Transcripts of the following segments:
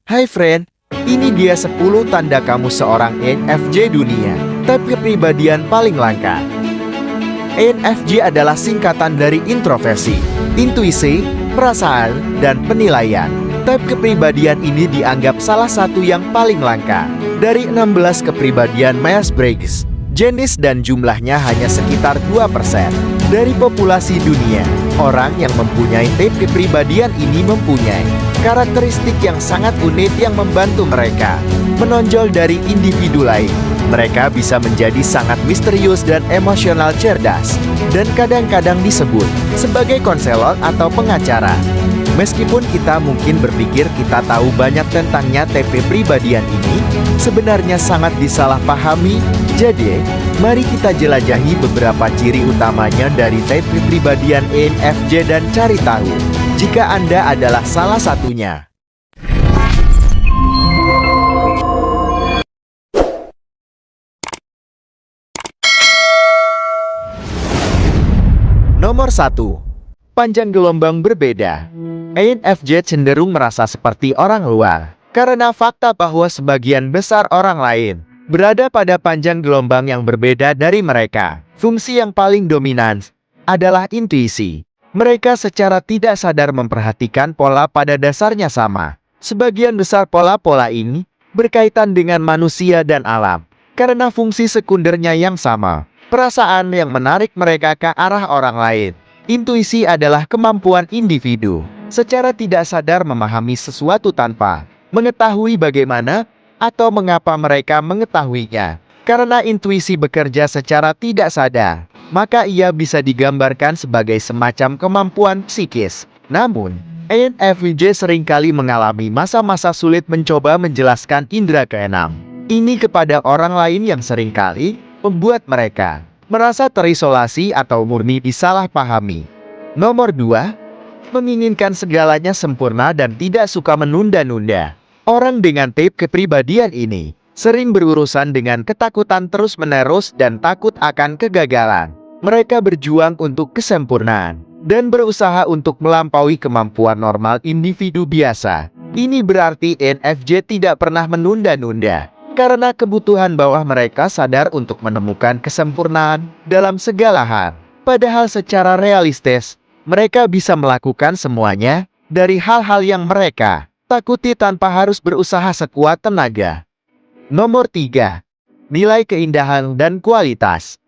Hai friend, ini dia 10 tanda kamu seorang ENFJ dunia, tapi kepribadian paling langka. ENFJ adalah singkatan dari introversi, intuisi, perasaan, dan penilaian. Type kepribadian ini dianggap salah satu yang paling langka. Dari 16 kepribadian Myers-Briggs, jenis dan jumlahnya hanya sekitar 2%. Dari populasi dunia, orang yang mempunyai type kepribadian ini mempunyai karakteristik yang sangat unik yang membantu mereka menonjol dari individu lain. Mereka bisa menjadi sangat misterius dan emosional cerdas, dan kadang-kadang disebut sebagai konselor atau pengacara. Meskipun kita mungkin berpikir kita tahu banyak tentangnya, type kepribadian ini sebenarnya sangat disalahpahami. Jadi, mari kita jelajahi beberapa ciri utamanya dari type kepribadian ENFJ dan cari tahu jika Anda adalah salah satunya. Nomor 1. Panjang gelombang berbeda. ENFJ cenderung merasa seperti orang luar, karena fakta bahwa sebagian besar orang lain berada pada panjang gelombang yang berbeda dari mereka. Fungsi yang paling dominan adalah intuisi. Mereka secara tidak sadar memperhatikan pola pada dasarnya sama. Sebagian besar pola-pola ini berkaitan dengan manusia dan alam, karena fungsi sekundernya yang sama. Perasaan yang menarik mereka ke arah orang lain. Intuisi adalah kemampuan individu secara tidak sadar memahami sesuatu tanpa mengetahui bagaimana atau mengapa mereka mengetahuinya. Karena intuisi bekerja secara tidak sadar, maka ia bisa digambarkan sebagai semacam kemampuan psikis. Namun, ENFJ seringkali mengalami masa-masa sulit mencoba menjelaskan indera keenam ini kepada orang lain yang seringkali membuat mereka merasa terisolasi atau murni disalahpahami. Nomor 2. Menginginkan segalanya sempurna dan tidak suka menunda-nunda. Orang dengan type kepribadian ini sering berurusan dengan ketakutan terus-menerus dan takut akan kegagalan. Mereka berjuang untuk kesempurnaan dan berusaha untuk melampaui kemampuan normal individu biasa. Ini berarti ENFJ tidak pernah menunda-nunda, karena kebutuhan bawah mereka sadar untuk menemukan kesempurnaan dalam segala hal. Padahal secara realistis, mereka bisa melakukan semuanya dari hal-hal yang mereka takuti tanpa harus berusaha sekuat tenaga. Nomor 3. Nilai keindahan dan kualitas.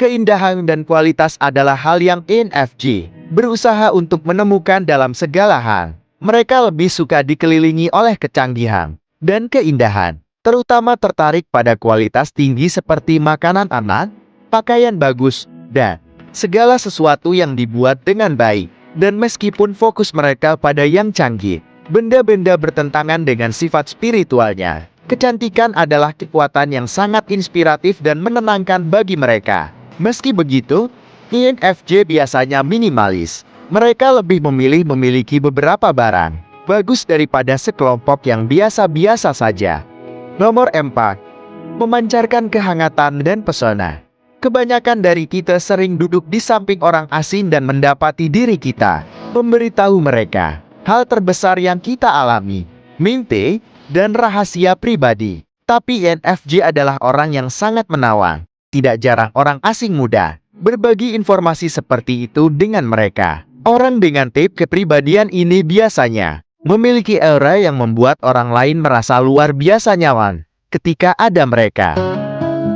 Keindahan dan kualitas adalah hal yang ENFJ berusaha untuk menemukan dalam segala hal. Mereka lebih suka dikelilingi oleh kecanggihan dan keindahan, terutama tertarik pada kualitas tinggi seperti makanan aman, pakaian bagus, dan segala sesuatu yang dibuat dengan baik. Dan meskipun fokus mereka pada yang canggih, benda-benda bertentangan dengan sifat spiritualnya, kecantikan adalah kekuatan yang sangat inspiratif dan menenangkan bagi mereka. Meski begitu, ENFJ biasanya minimalis. Mereka lebih memilih memiliki beberapa barang bagus daripada sekelompok yang biasa-biasa saja. Nomor 4. Memancarkan kehangatan dan pesona. Kebanyakan dari kita sering duduk di samping orang asing dan mendapati diri kita memberitahu mereka hal terbesar yang kita alami, mimpi, dan rahasia pribadi. Tapi ENFJ adalah orang yang sangat menawan. Tidak jarang orang asing muda berbagi informasi seperti itu dengan mereka. Orang dengan type kepribadian ini biasanya memiliki aura yang membuat orang lain merasa luar biasa nyaman ketika ada mereka.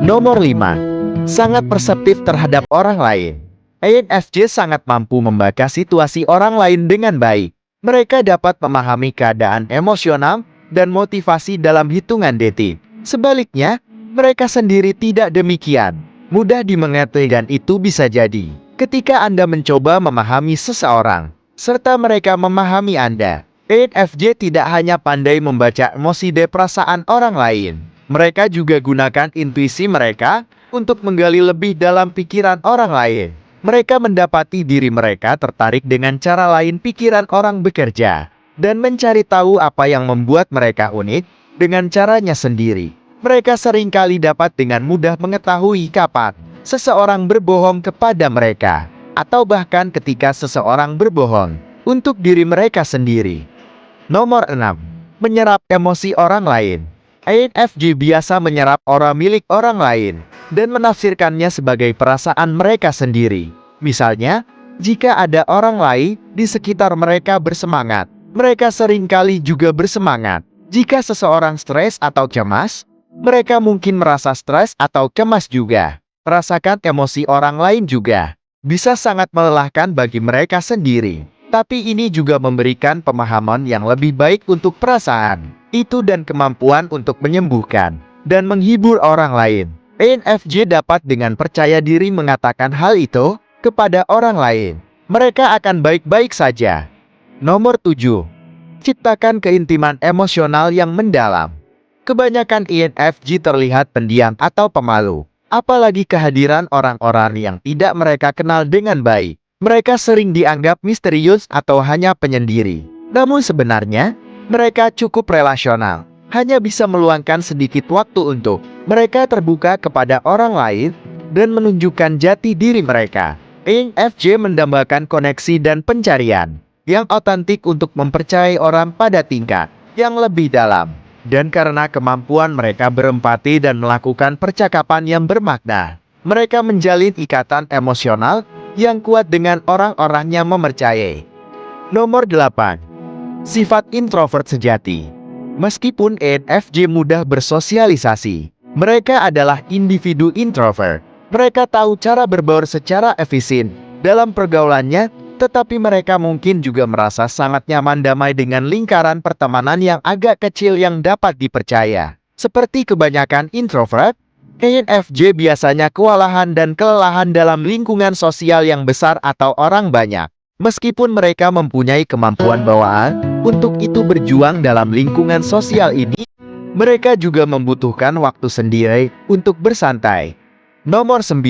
Nomor 5. Sangat perseptif terhadap orang lain. ENFJ sangat mampu membaca situasi orang lain dengan baik. Mereka dapat memahami keadaan emosional dan motivasi dalam hitungan detik. Sebaliknya, mereka sendiri tidak demikian mudah dimengerti, dan itu bisa jadi ketika Anda mencoba memahami seseorang, serta mereka memahami Anda. ENFJ tidak hanya pandai membaca emosi dan perasaan orang lain, mereka juga gunakan intuisi mereka untuk menggali lebih dalam pikiran orang lain. Mereka mendapati diri mereka tertarik dengan cara lain pikiran orang bekerja, dan mencari tahu apa yang membuat mereka unik dengan caranya sendiri. Mereka seringkali dapat dengan mudah mengetahui kapan seseorang berbohong kepada mereka, atau bahkan ketika seseorang berbohong untuk diri mereka sendiri. Nomor 6. menyerap emosi orang lain. INFJ biasa menyerap aura milik orang lain dan menafsirkannya sebagai perasaan mereka sendiri. Misalnya, jika ada orang lain di sekitar mereka bersemangat, mereka seringkali juga bersemangat. Jika seseorang stres atau cemas, mereka mungkin merasa stres atau cemas juga. Rasakan emosi orang lain juga bisa sangat melelahkan bagi mereka sendiri. Tapi ini juga memberikan pemahaman yang lebih baik untuk perasaan itu dan kemampuan untuk menyembuhkan dan menghibur orang lain. INFJ dapat dengan percaya diri mengatakan hal itu kepada orang lain. Mereka akan baik-baik saja. Nomor 7. Ciptakan keintiman emosional yang mendalam. Kebanyakan INFJ terlihat pendiam atau pemalu, apalagi kehadiran orang-orang yang tidak mereka kenal dengan baik. Mereka sering dianggap misterius atau hanya penyendiri. Namun sebenarnya, mereka cukup relasional. Hanya bisa meluangkan sedikit waktu untuk mereka terbuka kepada orang lain dan menunjukkan jati diri mereka. INFJ mendambakan koneksi dan pencarian yang otentik untuk mempercayai orang pada tingkat yang lebih dalam. Dan karena kemampuan mereka berempati dan melakukan percakapan yang bermakna, mereka menjalin ikatan emosional yang kuat dengan orang-orang yang mempercayai. Nomor 8. Sifat introvert sejati. Meskipun INFJ mudah bersosialisasi, mereka adalah individu introvert. Mereka tahu cara berbaur secara efisien dalam pergaulannya, tetapi mereka mungkin juga merasa sangat nyaman damai dengan lingkaran pertemanan yang agak kecil yang dapat dipercaya. Seperti kebanyakan introvert, INFJ biasanya kewalahan dan kelelahan dalam lingkungan sosial yang besar atau orang banyak. Meskipun mereka mempunyai kemampuan bawaan untuk itu berjuang dalam lingkungan sosial ini, mereka juga membutuhkan waktu sendiri untuk bersantai. Nomor 9.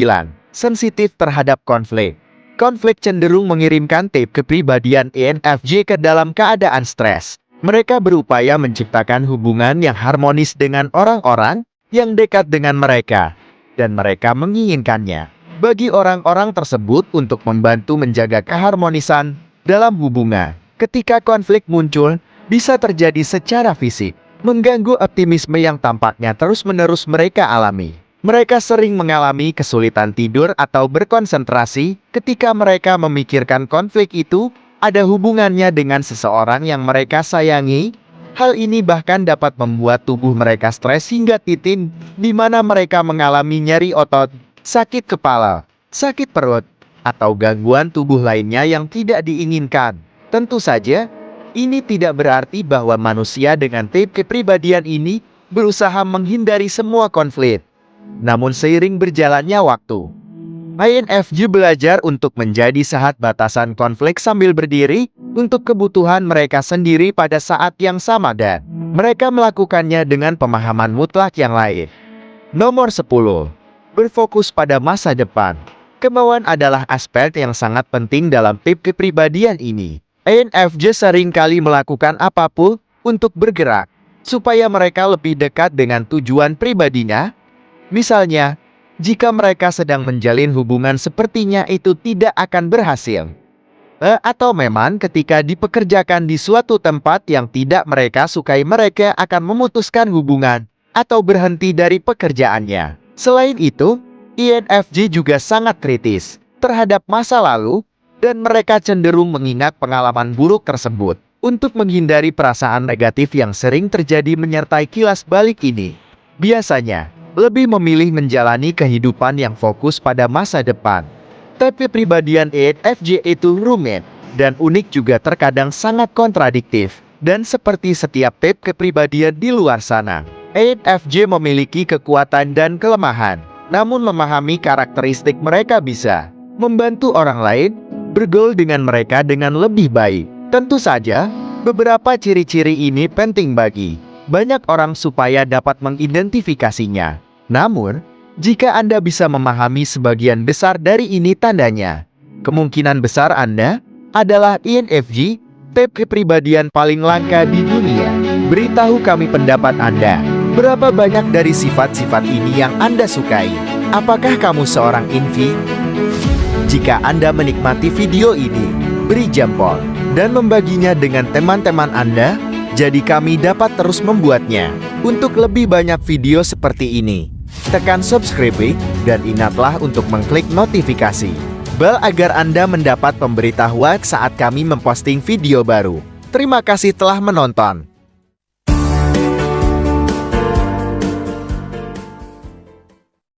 Sensitif terhadap konflik. Konflik cenderung mengirimkan tipe kepribadian INFJ ke dalam keadaan stres. Mereka berupaya menciptakan hubungan yang harmonis dengan orang-orang yang dekat dengan mereka, dan mereka menginginkannya bagi orang-orang tersebut untuk membantu menjaga keharmonisan dalam hubungan. Ketika konflik muncul, bisa terjadi secara fisik, mengganggu optimisme yang tampaknya terus-menerus mereka alami. Mereka sering mengalami kesulitan tidur atau berkonsentrasi ketika mereka memikirkan konflik itu ada hubungannya dengan seseorang yang mereka sayangi. Hal ini bahkan dapat membuat tubuh mereka stres hingga titik di mana mereka mengalami nyeri otot, sakit kepala, sakit perut, atau gangguan tubuh lainnya yang tidak diinginkan. Tentu saja, ini tidak berarti bahwa manusia dengan tipe kepribadian ini berusaha menghindari semua konflik. Namun seiring berjalannya waktu, INFJ belajar untuk menjadi sahat batasan konflik sambil berdiri untuk kebutuhan mereka sendiri pada saat yang sama dan mereka melakukannya dengan pemahaman mutlak yang lain. Nomor 10. Berfokus pada masa depan. Kemauan adalah aspek yang sangat penting dalam tipe kepribadian ini. INFJ seringkali melakukan apapun untuk bergerak supaya mereka lebih dekat dengan tujuan pribadinya. Misalnya, jika mereka sedang menjalin hubungan sepertinya itu tidak akan berhasil. Atau memang ketika dipekerjakan di suatu tempat yang tidak mereka sukai, mereka akan memutuskan hubungan atau berhenti dari pekerjaannya. Selain itu, INFJ juga sangat kritis terhadap masa lalu dan mereka cenderung mengingat pengalaman buruk tersebut untuk menghindari perasaan negatif yang sering terjadi menyertai kilas balik ini. Biasanya, lebih memilih menjalani kehidupan yang fokus pada masa depan. Tapi kepribadian INFJ itu rumit dan unik juga terkadang sangat kontradiktif. Dan seperti setiap tipe kepribadian di luar sana, INFJ memiliki kekuatan dan kelemahan. Namun memahami karakteristik mereka bisa membantu orang lain bergaul dengan mereka dengan lebih baik. Tentu saja, beberapa ciri-ciri ini penting bagi banyak orang supaya dapat mengidentifikasinya. Namun, jika Anda bisa memahami sebagian besar dari ini tandanya, kemungkinan besar Anda adalah INFJ, tipe kepribadian paling langka di dunia. Beritahu kami pendapat Anda. Berapa banyak dari sifat-sifat ini yang Anda sukai? Apakah kamu seorang INFJ? Jika Anda menikmati video ini, beri jempol dan membaginya dengan teman-teman Anda. jadi kami dapat terus membuatnya. Untuk lebih banyak video seperti ini, tekan subscribe dan ingatlah untuk mengklik notifikasi bel agar Anda mendapat pemberitahuan saat kami memposting video baru. Terima kasih telah menonton.